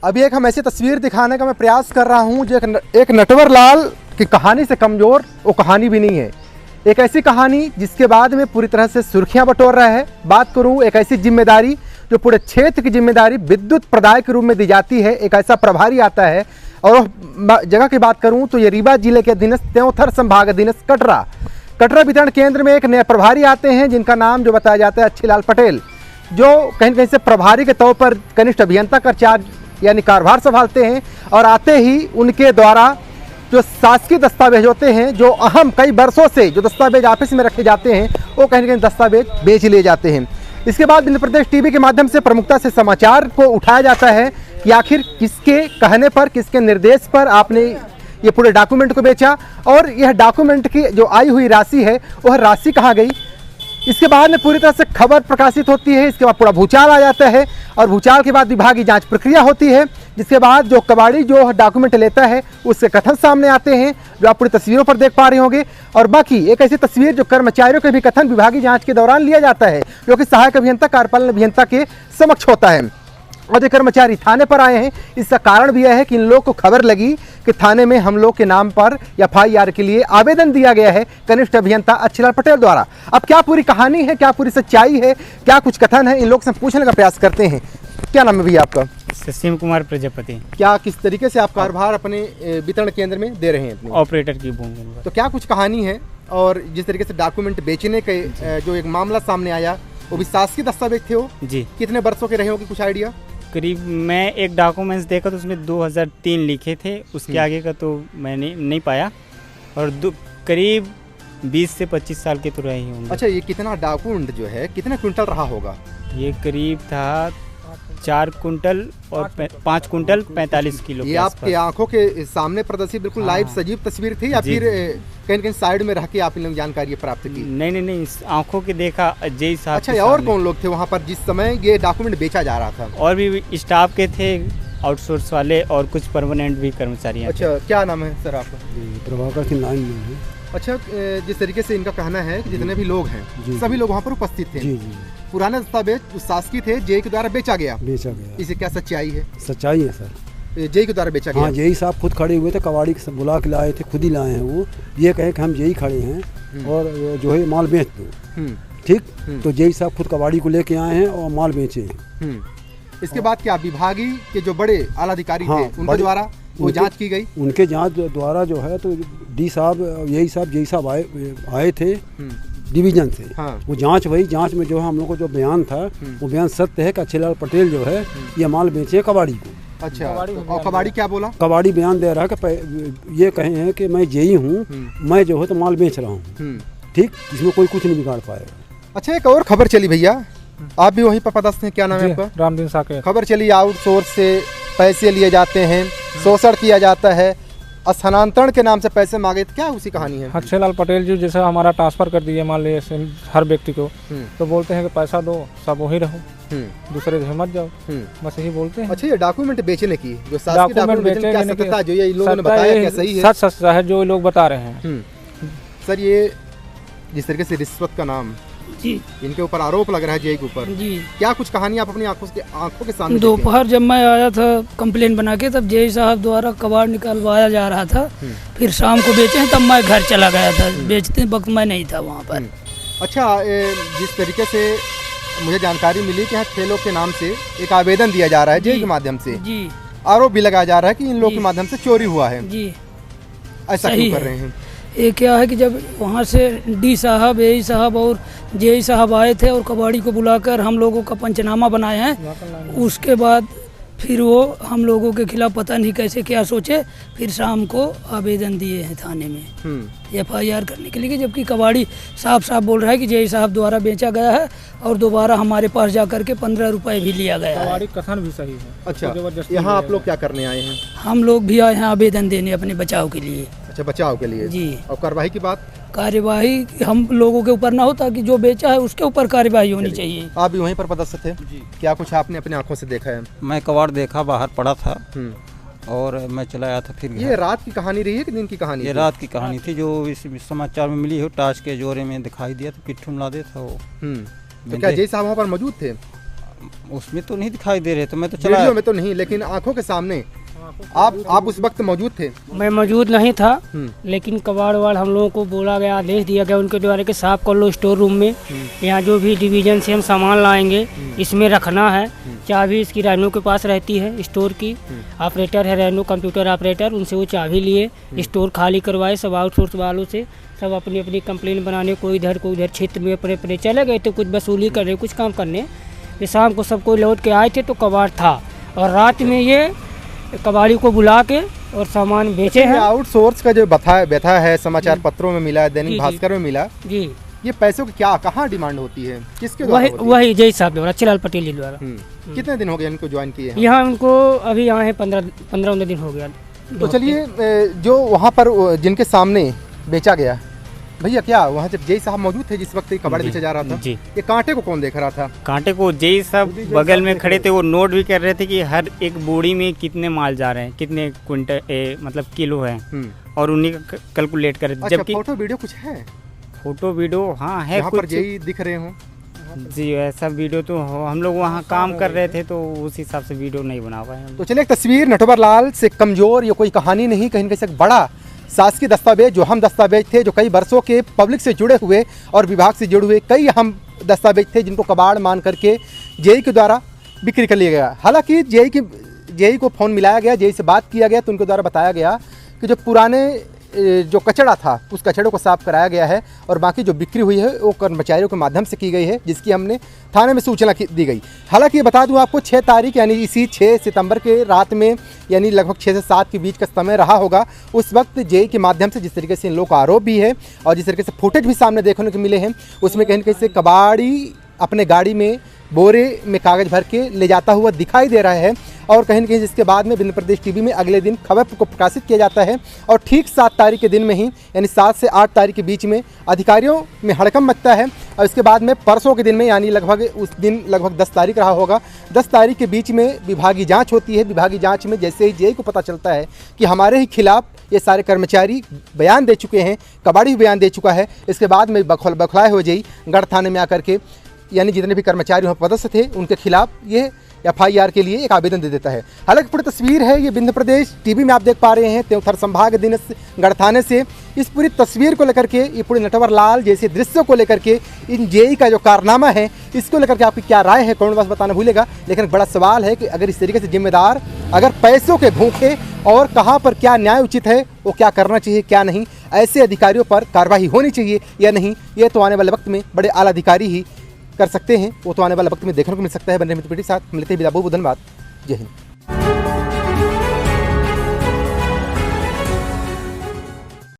अभी एक हम ऐसी तस्वीर दिखाने का मैं प्रयास कर रहा हूँ जो एक नटवर लाल की कहानी से कमज़ोर वो कहानी भी नहीं है। एक ऐसी कहानी जिसके बाद में पूरी तरह से सुर्खियां बटोर रहा है। बात करूं एक ऐसी जिम्मेदारी जो पूरे क्षेत्र की जिम्मेदारी विद्युत प्रदाय के रूप में दी जाती है। एक ऐसा प्रभारी आता है और जगह की बात करूं तो ये रीवा जिले के अधीनस्थ त्योंथर संभाग अधीनस्थ कटरा वितरण केंद्र में एक नए प्रभारी आते हैं जिनका नाम जो बताया जाता है अच्छीलाल पटेल, जो कहीं कहीं से प्रभारी के तौर पर कनिष्ठ अभियंता का चार्ज यानी कार्यभार संभालते हैं। और आते ही उनके द्वारा जो शासकीय दस्तावेज होते हैं, जो अहम कई वर्षों से जो दस्तावेज ऑफिस में रखे जाते हैं, वो कहीं न कहीं दस्तावेज बेच लिए जाते हैं। इसके बाद मध्य प्रदेश टीवी के माध्यम से प्रमुखता से समाचार को उठाया जाता है कि आखिर किसके कहने पर, किसके निर्देश पर आपने ये पूरे डॉक्यूमेंट को बेचा और यह डॉक्यूमेंट की जो आई हुई राशि है वह राशि कहाँ गई। इसके बाद में पूरी तरह से खबर प्रकाशित होती है। इसके बाद पूरा भूचाल आ जाता है और भूचाल के बाद विभागीय जांच प्रक्रिया होती है, जिसके बाद जो कबाड़ी जो डॉक्यूमेंट लेता है उसके कथन सामने आते हैं जो आप पूरी तस्वीरों पर देख पा रहे होंगे। और बाकी एक ऐसी तस्वीर जो कर्मचारियों के भी कथन विभागीय जांच के दौरान लिया जाता है, जो कि सहायक अभियंता कार्यपालन अभियंता के समक्ष होता है। और जो कर्मचारी थाने पर आए हैं, इसका कारण भी यह है कि इन लोग को खबर लगी कि थाने में हम लोग के नाम पर FIR के लिए आवेदन दिया गया है कनिष्ठ अभियंता अच्छीलाल पटेल द्वारा। अब क्या पूरी कहानी है, क्या पूरी सच्चाई है, क्या कुछ कथन है, इन लोग से पूछने का प्रयास करते हैं। क्या नाम है भैया आपका? ससीम कुमार प्रजापति। क्या किस तरीके से आप कार्यभार अपने वितरण केंद्र में दे रहे हैं अपने? ऑपरेटर की भूमिका में। तो क्या कुछ कहानी है और जिस तरीके से डॉक्यूमेंट बेचने के जो एक मामला सामने आया वो भी शासकीय दस्तावेज थे वो जी, कितने वर्षों के रहे होंगे, कुछ आइडिया? करीब मैं एक डॉक्यूमेंट्स देखा तो उसमें 2003 लिखे थे, उसके आगे का तो मैंने नहीं पाया। और करीब 20 से 25 साल के तो रहे ही होंगे। अच्छा, ये कितना डॉक्यूमेंट जो है कितने क्विंटल रहा होगा? ये करीब था 4 कुंटल और 5 कुंटल 45 किलो। ये आपके आंखों के सामने प्रदर्शित बिल्कुल लाइव सजीव तस्वीर थी या फिर कहीं कहीं साइड में रह के आप इन लोग जानकारी प्राप्त की? नहीं, आंखों के देखा अजय साहब। अच्छा, और कौन लोग थे वहाँ पर जिस समय ये डॉक्यूमेंट बेचा जा रहा था? और भी स्टाफ के थे, आउटसोर्स वाले और कुछ परमानेंट भी कर्मचारी। अच्छा, क्या नाम है सर आपका? प्रभाकर सिंह नाइन में है। अच्छा, जिस तरीके से इनका कहना है कि जितने भी लोग हैं सभी लोग वहाँ पर उपस्थित थे। जी। पुराने दस्तावेज शासकीय थे, जेई के द्वारा बेचा गया। इसे क्या सच्चाई है? सच्चाई है सर, जेई के द्वारा बेचा गया। हाँ, जेई साहब खुद खड़े हुए थे, कबाड़ी के बुला के लाए थे, खुद ही लाए हैं। वो ये कहे कि हम जेई खड़े हैं और जो है माल बेच दो। ठीक, तो जेई साहब खुद कबाड़ी को लेके आए हैं और माल बेचे हैं। इसके बाद क्या विभागीय के जो बड़े आला अधिकारी थे उनके द्वारा वो जांच की गई? उनके जांच द्वारा जो है तो डी साहब, यही साहब, जेई साहब आए थे डिवीजन से। हाँ। वो जांच हुई, जांच में जो है हम लोग को जो बयान था वो बयान सत्य है कि अच्छीलाल पटेल जो है ये माल बेचे कबाड़ी को। अच्छा, और कबाड़ी क्या बोला? कबाड़ी बयान दे रहा है कि ये कहे हैं कि मैं जेई हूँ, मैं जो है तो माल बेच रहा हूँ। ठीक, इसमें कोई कुछ नहीं बिगाड़ पाएगा। अच्छा, एक और खबर चली भैया, आप भी वहीं पर पदस्थ हैं, क्या नाम है आपका? रामदीन साकेत। खबर चली आउटसोर्स से पैसे लिए जाते हैं, शोषण किया जाता है, स्थानांतरण के नाम से पैसे मांगे, क्या उसी कहानी है? अच्छीलाल पटेल जी जैसे हमारा ट्रांसफर कर दिए मान लीजिए हर व्यक्ति को, तो बोलते हैं कि पैसा दो, सब वही रहो, दूसरे घर मत जाओ, बस यही बोलते हैं। अच्छा, ये डॉक्यूमेंट बेचने की जो डॉक्यूमेंट बेचने की सत्यता जो ये लोगों ने बताया क्या सही है? सच है जो लोग बता रहे हैं। सर, ये जिस तरीके से रिश्वत का नाम जी इनके ऊपर आरोप लग रहा है जेई के ऊपर, जी, क्या कुछ कहानी आप अपनी आंखों के सामने? दोपहर जब मैं आया था कंप्लेन बना के, तब जेई साहब द्वारा कबाड़ निकलवाया जा रहा था, फिर शाम को बेचे, तब मैं घर चला गया था। बेचते वक्त मैं नहीं था वहाँ पर। अच्छा, जिस तरीके से मुझे जानकारी मिली कि यहाँ 6 लोग के नाम से एक आवेदन दिया जा रहा है जेई के माध्यम से, जी, आरोप भी लगाया जा रहा है कि इन लोग के माध्यम से चोरी हुआ है। जी, ऐसा क्यों कर रहे हैं? ये क्या है कि जब वहाँ से डी साहब, एई साहब और जेई साहब आए थे और कबाड़ी को बुलाकर हम लोगों का पंचनामा बनाए हैं, उसके बाद फिर वो हम लोगों के खिलाफ पता नहीं कैसे क्या सोचे, फिर शाम को आवेदन दिए हैं थाने में FIR करने के लिए, जबकि कबाड़ी साफ साफ बोल रहा है कि जेई साहब द्वारा बेचा गया है और दोबारा हमारे पास जा करके 15 रुपए भी लिया गया है। कबाड़ी कथन भी सही है। अच्छा, यहाँ आप लोग क्या करने आए हैं? हम लोग भी आए हैं आवेदन देने अपने बचाव के लिए। अच्छा, बचाव के लिए जी। और कार्यवाही की बात? कार्यवाही हम लोगों के ऊपर ना हो, ताकि जो बेचा है उसके ऊपर कार्यवाही होनी चाहिए। आप भी वहीं पर पदस्थ थे? क्या कुछ आपने अपनी आंखों से देखा है? मैं कबाड़ देखा, बाहर पड़ा था और मैं चला आया था। फिर ये रात की कहानी रही है कि दिन की कहानी? ये रात की कहानी थी जो इस समाचार में मिली हो, टाच के जोरे में दिखाई दिया तो पिट्ठू मिला दे था वो। तो क्या जेई साहब वहाँ पर मौजूद थे? उसमें तो नहीं दिखाई दे रहे, तो मैं तो चला। वीडियो में तो नहीं, लेकिन आंखों के सामने आप उस वक्त मौजूद थे? मैं मौजूद नहीं था, लेकिन कबाड़ वाड़ हम लोगों को बोला गया, आदेश दिया गया उनके द्वारा कि साफ कर लो स्टोर रूम में। यहाँ जो भी डिवीजन से हम सामान लाएंगे इसमें रखना है। चाबी इसकी रेनू के पास रहती है, स्टोर की ऑपरेटर है रेनू, कंप्यूटर ऑपरेटर, उनसे वो चाबी लिए स्टोर खाली करवाए। सब आउटसोर्स वालों से सब अपनी अपनी कंप्लेन बनाने, कोई इधर क्षेत्र में अपने अपने चले गए थे, कुछ वसूली करने, कुछ काम करने। ये शाम को सबको लौट के आए थे तो कबाड़ था, और रात में ये कबाड़ी को बुला के और सामान बेचे हैं। आउटसोर्स का जो व्यथा है समाचार पत्रों में मिला, दैनिक भास्कर में मिला जी। ये पैसों की कहाँ डिमांड होती है, किसके द्वारा होती है? वही जय साहब द्वारा, चिलाल पटेल जी द्वारा। कितने दिन हो गए इनको ज्वाइन किए? यहाँ उनको अभी यहाँ है 15 दिन हो गया। तो चलिए, जो वहाँ पर जिनके सामने बेचा गया, भैया क्या वहाँ जब जय साहब मौजूद थे जिस वक्त ये कबाड़ बेचा जा रहा था? जी। ये कांटे को कौन देख रहा था? कांटे को जय साहब बगल में खड़े थे, वो नोट भी कर रहे थे कि हर एक बोरी में कितने माल जा रहे हैं, कितने क्विंटल मतलब किलो है, और उन्हीं का कैलकुलेट कर रहे थे। अच्छा, जबकि फोटो वीडियो कुछ है? फोटो वीडियो हाँ है यहाँ पर कुछ जय दिख रहे हो? जी। ऐसा वीडियो तो हम लोग वहाँ काम कर रहे थे तो उस हिसाब से वीडियो नहीं बना पाए हम। तो चलिए, एक तस्वीर नटवर लाल से कमजोर ये कोई कहानी नहीं, कहीं न कहीं एक बड़ा शासकीय दस्तावेज, जो हम दस्तावेज थे, जो कई वर्षों के पब्लिक से जुड़े हुए और विभाग से जुड़े हुए कई हम दस्तावेज थे, जिनको कबाड़ मान करके जेई के द्वारा बिक्री कर लिया गया। हालांकि जेई को फ़ोन मिलाया गया, जेई से बात किया गया, तो उनके द्वारा बताया गया कि जो पुराने जो कचरा था उस कचड़े को साफ कराया गया है, और बाकी जो बिक्री हुई है वो कर्मचारियों के माध्यम से की गई है, जिसकी हमने थाने में सूचना दी गई। हालांकि ये बता दूं आपको, 6 तारीख यानी इसी 6 सितंबर के रात में, यानी लगभग 6 से 7 के बीच का समय रहा होगा, उस वक्त जेई के माध्यम से जिस तरीके से इन लोगों का आरोप भी है और जिस तरीके से फुटेज भी सामने देखने को मिले हैं, उसमें कहीं न कहीं से कबाड़ी अपने गाड़ी में बोरे में कागज़ भर के ले जाता हुआ दिखाई दे रहा है, और कहीं न कहीं जिसके बाद में विंध्य प्रदेश टीवी में अगले दिन खबर को प्रकाशित किया जाता है, और ठीक 7 तारीख के दिन में ही, यानी 7 से 8 तारीख के बीच में अधिकारियों में हड़कंप मचता है, और इसके बाद में परसों के दिन में, यानी लगभग उस दिन लगभग 10 तारीख रहा होगा, 10 तारीख के बीच में विभागीय जाँच होती है। विभागीय जाँच में जैसे ही जेई को पता चलता है कि हमारे ही खिलाफ ये सारे कर्मचारी बयान दे चुके हैं, कबाड़ी बयान दे चुका है, इसके बाद में बखलाए हुए जेई गढ़ थाने में आकर के, यानी जितने भी कर्मचारी वहाँ पदस्थ थे उनके खिलाफ ये FIR के लिए एक आवेदन दे देता है। हालांकि पूरी तस्वीर है ये विंध्य प्रदेश टीवी में आप देख पा रहे हैं, देवथर संभाग दिन गढ़ थाने से। इस पूरी तस्वीर को लेकर के, ये पूरे नटवर लाल जैसे दृश्यों को लेकर के, इन जेई का जो कारनामा है इसको लेकर के आपकी क्या राय है, कौन बस बताना भूलेगा। लेकिन बड़ा सवाल है कि अगर इस तरीके से जिम्मेदार अगर पैसों के भूखे, और कहाँ पर क्या न्याय उचित है, वो क्या करना चाहिए क्या नहीं, ऐसे अधिकारियों पर कार्रवाई होनी चाहिए या नहीं, ये तो आने वाले वक्त में बड़े आला अधिकारी ही कर सकते हैं, वो तो आने वाले वक्त में देखने को मिल सकता है। बने मित्र के साथ मिलते हैं, विदा, बहुत धन्यवाद, जय हिंद।